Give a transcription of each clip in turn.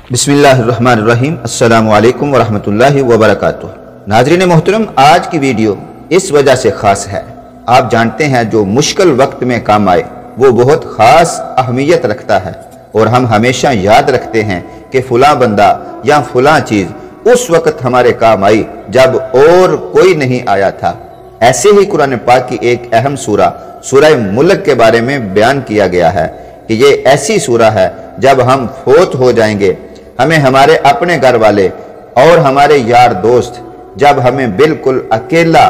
बिस्मिल्लाहिर्रहमानिर्रहीम। अस्सलामु अलैकुम वरहमतुल्लाहि वबरकातुह। नाज़रीन मोहतरम, आज की वीडियो इस वजह से ख़ास है। आप जानते हैं जो मुश्किल वक्त में काम आए वो बहुत ख़ास अहमियत रखता है और हम हमेशा याद रखते हैं कि फ़लाँ बंदा या फ़लाँ चीज़ उस वक्त हमारे काम आई जब और कोई नहीं आया था। ऐसे ही कुरान पाक की एक अहम सूरह मुल्क के बारे में बयान किया गया है कि ये ऐसी सूरह है जब हम फोत हो जाएंगे, हमें हमारे अपने घर वाले और हमारे यार दोस्त जब हमें बिल्कुल अकेला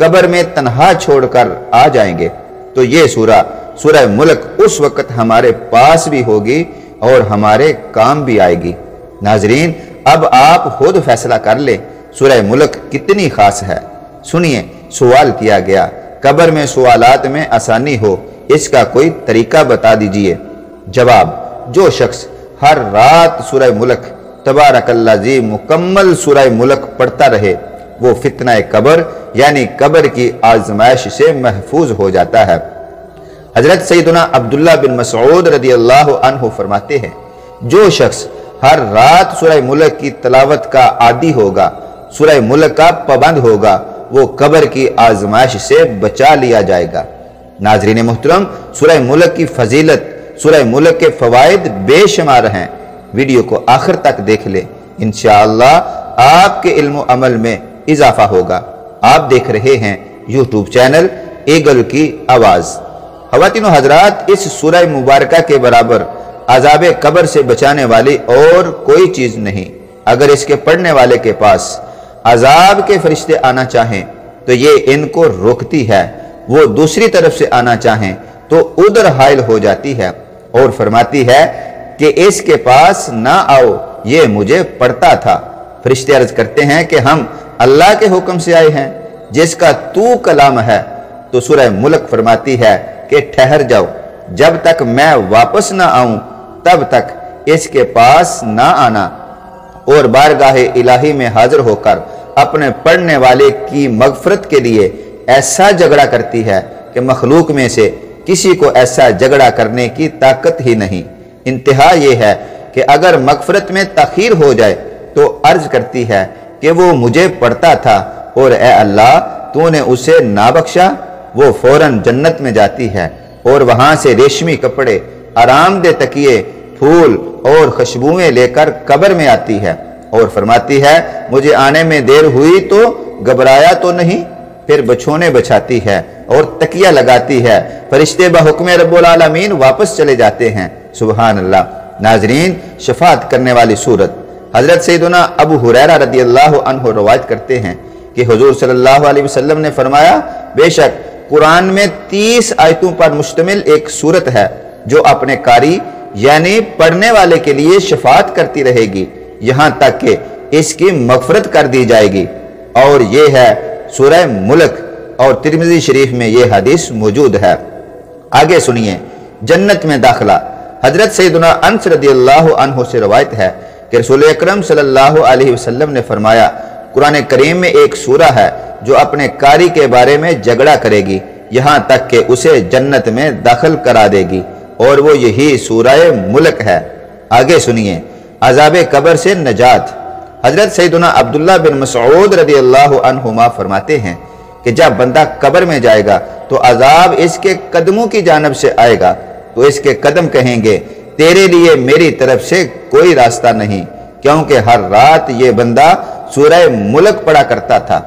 कब्र में तन्हा छोड़कर आ जाएंगे, तो ये सूरह मुल्क उस वक्त हमारे पास भी होगी और हमारे काम भी आएगी। नाजरीन, अब आप खुद फैसला कर ले सूरह मुल्क कितनी खास है। सुनिए, सवाल किया गया, कब्र में सवालात में आसानी हो इसका कोई तरीका बता दीजिए। जवाब, जो शख्स हर रात सूरह मुल्क तबारकल्लाजी मुकम्मल सूरह मुल्क पढ़ता रहे वो फितना कब्र यानी कब्र की आजमाइश से महफूज हो जाता है। हजरत सैयदना अब्दुल्लाह बिन मसऊद रदियल्लाहु अन्हु फरमाते हैं, जो शख्स हर रात सूरह मुल्क की तलावत का आदी होगा, सूरह मुल्क का पाबंद होगा, वो कब्र की आजमाइश से बचा लिया जाएगा। नाजरीन मोहतरम, सूरह मुल्क की फजीलत, सूरह मुल्क के फवाइद बेशुमार हैं। वीडियो को आखिर तक देख ले, इंशाअल्लाह आपके इल्म व अमल में इजाफा होगा। आप देख रहे हैं यूट्यूब चैनल ईगल की आवाज़। ख़वातीन व हज़रात, इस सूरह मुबारका के बराबर अज़ाब कब्र से बचाने वाली और कोई चीज़ नहीं। अगर इसके पढ़ने वाले के पास अज़ाब के फरिश्ते आना चाहें तो ये इनको रोकती है, वो दूसरी तरफ से आना चाहें तो उधर हायल हो जाती है और फरमाती है कि इसके पास ना आओ, ये मुझे पढ़ता था। फरिश्ते अर्ज करते हैं कि हम अल्लाह के हुक्म से आए हैं जिसका तू कलाम है। तो सूरह मुल्क फरमाती है कि ठहर जाओ, जब तक मैं वापस ना आऊं तब तक इसके पास ना आना, और बारगाह इलाही में हाजिर होकर अपने पढ़ने वाले की मगफरत के लिए ऐसा झगड़ा करती है कि मखलूक में से किसी को ऐसा झगड़ा करने की ताकत ही नहीं। इंतहा ये है कि अगर मगफरत में तखीर हो जाए तो अर्ज करती है कि वो मुझे पढ़ता था और ए अल्लाह तूने उसे ना बख्शा। वो फौरन जन्नत में जाती है और वहां से रेशमी कपड़े, आरामदेह तकिए, फूल और खुशबुएं लेकर कब्र में आती है और फरमाती है, मुझे आने में देर हुई तो घबराया तो नहीं। फिर बछोने बछाती है और तकिया लगाती है। फरिश्ते बहुक्म रब्बुल आलमीन वापस चले जाते हैं। सुभान अल्लाह। नाजरीन, शफात करने वाली सूरत। हजरत सैयदना अबू हुरैरा रदियल्लाहु अन्हु रवायत करते हैं कि हुजूर सल्लल्लाहु अलैहि वसल्लम ने फरमाया, बेशक कुरान में 30 आयतों पर मुश्तमिल एक सूरत है जो अपने कारी यानी पढ़ने वाले के लिए शफात करती रहेगी यहां तक कि इसकी मगफरत कर दी जाएगी। और ये है सूरह मुल्क, और तिरमिज़ी शरीफ में ये हदीस मौजूद है। आगे सुनिए, जन्नत में दाखिला। हजरत सैयदना अनस रदियल्लाहु अन्हु से रवायत है कि रसूल अकरम सल्लल्लाहु अलैहि वसल्लम ने फरमाया, कुरान करीम में एक सूरह है जो अपने कारी के बारे में झगड़ा करेगी यहां तक कि उसे जन्नत में दाखिल करा देगी, और वो यही सूरह मुल्क है। आगे सुनिए, अज़ाब कब्र से नजात। हजरत सैयदना अब्दुल्लाह बिन मसऊद रदियल्लाहु अन्हुमा फरमाते हैं कि जब बंदा कब्र में जाएगा तो अजाब इसके कदमों की जानिब से आएगा, तो इसके कदम कहेंगे, तेरे लिए मेरी तरफ से कोई रास्ता नहीं, क्योंकि हर रात ये बंदा सूरह मुल्क पढ़ा करता था।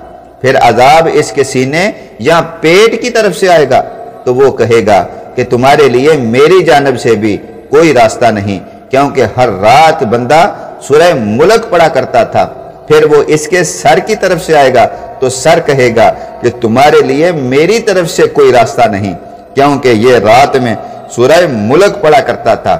फिर अजाब इसके सीने या पेट की तरफ से आएगा, तो वो कहेगा कि तुम्हारे लिए मेरी जानिब से भी कोई रास्ता नहीं, क्योंकि हर रात बंदा सूरह मुल्क पढ़ा करता था। फिर वो इसके सर की तरफ से आएगा तो सर कहेगा कि तुम्हारे लिए मेरी तरफ से कोई रास्ता नहीं, क्योंकि ये रात में सूरह मुल्क पढ़ा करता था।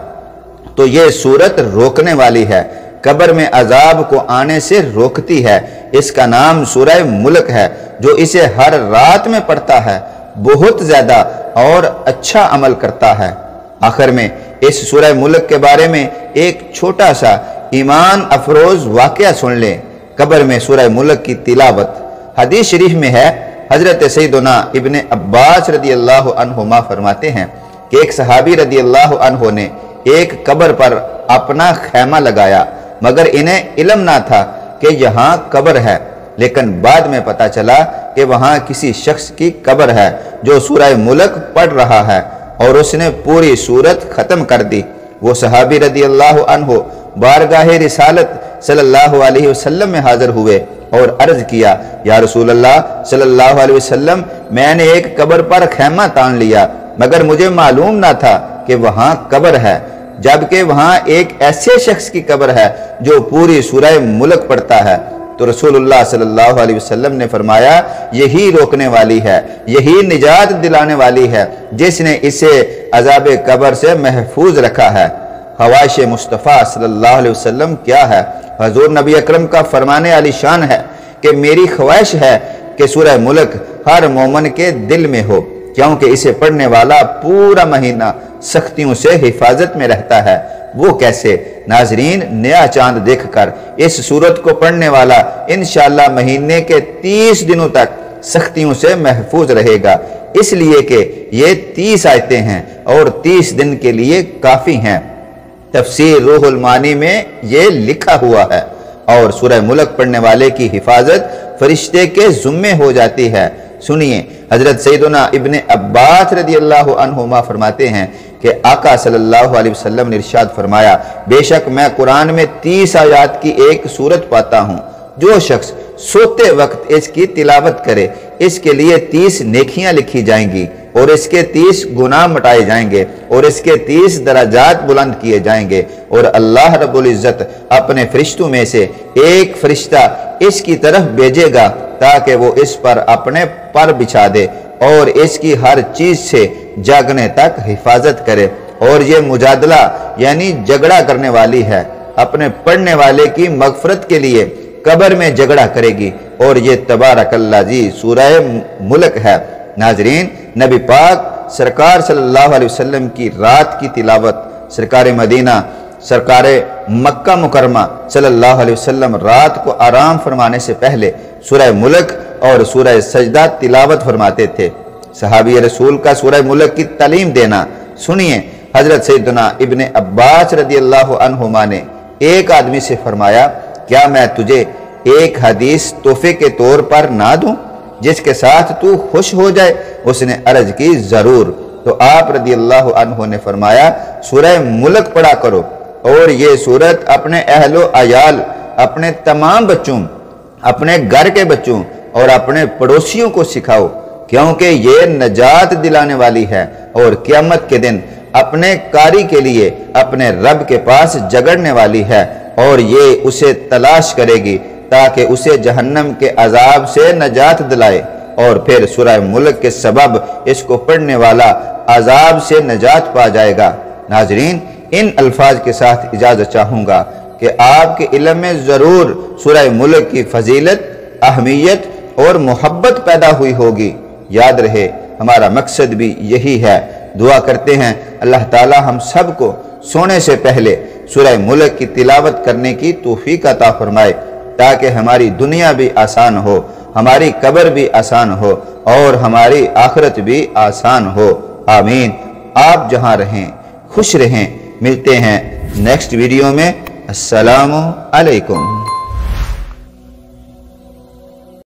तो ये सूरत रोकने वाली है, कब्र में अजाब को आने से रोकती है। इसका नाम सूरह मुल्क है। जो इसे हर रात में पढ़ता है बहुत ज्यादा और अच्छा अमल करता है। आखिर में इस सूरह मुल्क के बारे में एक छोटा सा ईमान अफरोज वाकया सुन लें। कब्र में सूरह मुल्क की तिलावत। हदीस शरीफ में है, हजरत सैयदना इब्ने अब्बास रदियल्लाहु अन्हुमा फरमाते हैं कि एक सहाबी रदियल्लाहु अन्हु ने एक कब्र पर अपना खैमा लगाया मगर इन्हें इल्म ना था कि यहाँ कब्र है। लेकिन बाद में पता चला कि वहाँ किसी शख्स की कब्र है जो सूरह मुल्क पढ़ रहा है और उसने पूरी सूरत खत्म कर दी। वो सहाबी रदी अल्लाह अन्हु बारगाह रिसालत सल्लल्लाहु अलैहि वसल्लम में हाजिर हुए और अर्ज किया, या रसूल अल्लाह सल्लल्लाहु अलैहि वसल्लम, मैंने एक कब्र पर खैमा तान लिया मगर मुझे मालूम ना था कि वहाँ कब्र है, जबकि वहाँ एक ऐसे शख्स की कब्र है जो पूरी सूरह मुल्क पढ़ता है। तो रसूलुल्लाह सल्लल्लाहु अलैहि वसल्लम ने फरमाया, यही रोकने वाली है, यही निजात दिलाने वाली है जिसने इसे अजाब कब्र से महफूज रखा है। ख्वाहिश मुस्तफ़ा सल्लल्लाहु अलैहि वसल्लम क्या है? हजूर नबी अकरम का फरमाने आली शान है कि मेरी ख्वाहिश है कि सूरह मुल्क हर मोमिन के दिल में हो, क्योंकि इसे पढ़ने वाला पूरा महीना सख्तियों से हिफाजत में रहता है। वो कैसे? नाजरीन, नया चांद देखकर इस सूरत को पढ़ने वाला इंशाअल्लाह महीने के 30 दिनों तक सख्तियों से महफूज रहेगा, इसलिए कि ये 30 आयतें हैं और 30 दिन के लिए काफ़ी हैं। तफसीर रूहुल मानी में ये लिखा हुआ है। और सूरह मुल्क पढ़ने वाले की हिफाजत फरिश्ते के ज़ुम्मे हो जाती है। सुनिए, हजरत सैयदना इब्ने अब्बास रदियल्लाहु अन्हुमा फरमाते हैं कि आका सल्लल्लाहु अलैहि वसल्लम ने इरशाद फरमाया, बेशक मैं कुरान में 30 आयात की एक सूरत पाता हूँ। जो शख्स सोते वक्त इसकी तिलावत करे, इसके लिए 30 नेकियां लिखी जाएंगी और इसके 30 गुनाह मिटाए जाएंगे और इसके 30 दराजात बुलंद किए जाएंगे और अल्लाह रब्बुल इज्जत अपने फरिश्तों में से एक फरिश्ता इसकी तरफ भेजेगा ताकि वो इस पर अपने पर बिछा दे और इसकी हर चीज से जागने तक हिफाजत करे। और ये मुजादला यानी झगड़ा करने वाली है, अपने पढ़ने वाले की मगफरत के लिए कब्र में झगड़ा करेगी। और ये तबारकल्लाह जी सूरह मुल्क है। नाजरीन, नबी पाक सरकार सल्लल्लाहु अलैहि वसल्लम की रात की तिलावत, सरकार मदीना सरकार मक्का मुकरमा सल्लल्लाहु अलैहि वसल्लम रात को आराम फरमाने से पहले सूरह मुल्क और सूरह सजदा तिलावत फरमाते थे। सहाबी रसूल का सूरह मुल्क की तालीम देना। सुनिए, हजरत सैयदना इब्ने अब्बास रदियल्लाहु अन्हुमा ने एक आदमी से फरमाया, क्या मैं तुझे एक हदीस तोहफे के तौर पर ना दूं जिसके साथ तू खुश हो जाए? उसने अर्ज की, जरूर। तो आप रदियल्लाहु अन्हु ने फरमाया, सूरह मुल्क पढ़ा करो और ये सूरत अपने अहलो अयाल, अपने तमाम बच्चों, अपने घर के बच्चों और अपने पड़ोसियों को सिखाओ, क्योंकि ये नजात दिलाने वाली है और क़यामत के दिन अपने कारी के लिए अपने रब के पास झगड़ने वाली है और ये उसे तलाश करेगी ताकि उसे जहन्नम के अजाब से नजात दिलाए। और फिर सूरह मुल्क के सबब इसको पढ़ने वाला अजाब से नजात पा जाएगा। नाजरीन, इन अल्फाज के साथ इजाज़त चाहूँगा कि आपके इल्म में ज़रूर सूरह मुल्क की फजीलत, अहमियत और मोहब्बत पैदा हुई होगी। याद रहे, हमारा मकसद भी यही है। दुआ करते हैं अल्लाह ताला हम सबको सोने से पहले सूरह मुल्क की तिलावत करने की तौफीक अता फरमाए ताकि हमारी दुनिया भी आसान हो, हमारी कब्र भी आसान हो और हमारी आखिरत भी आसान हो। आमीन। आप जहां रहें खुश रहें। मिलते हैं नेक्स्ट वीडियो में। अस्सलामु अलैकुम।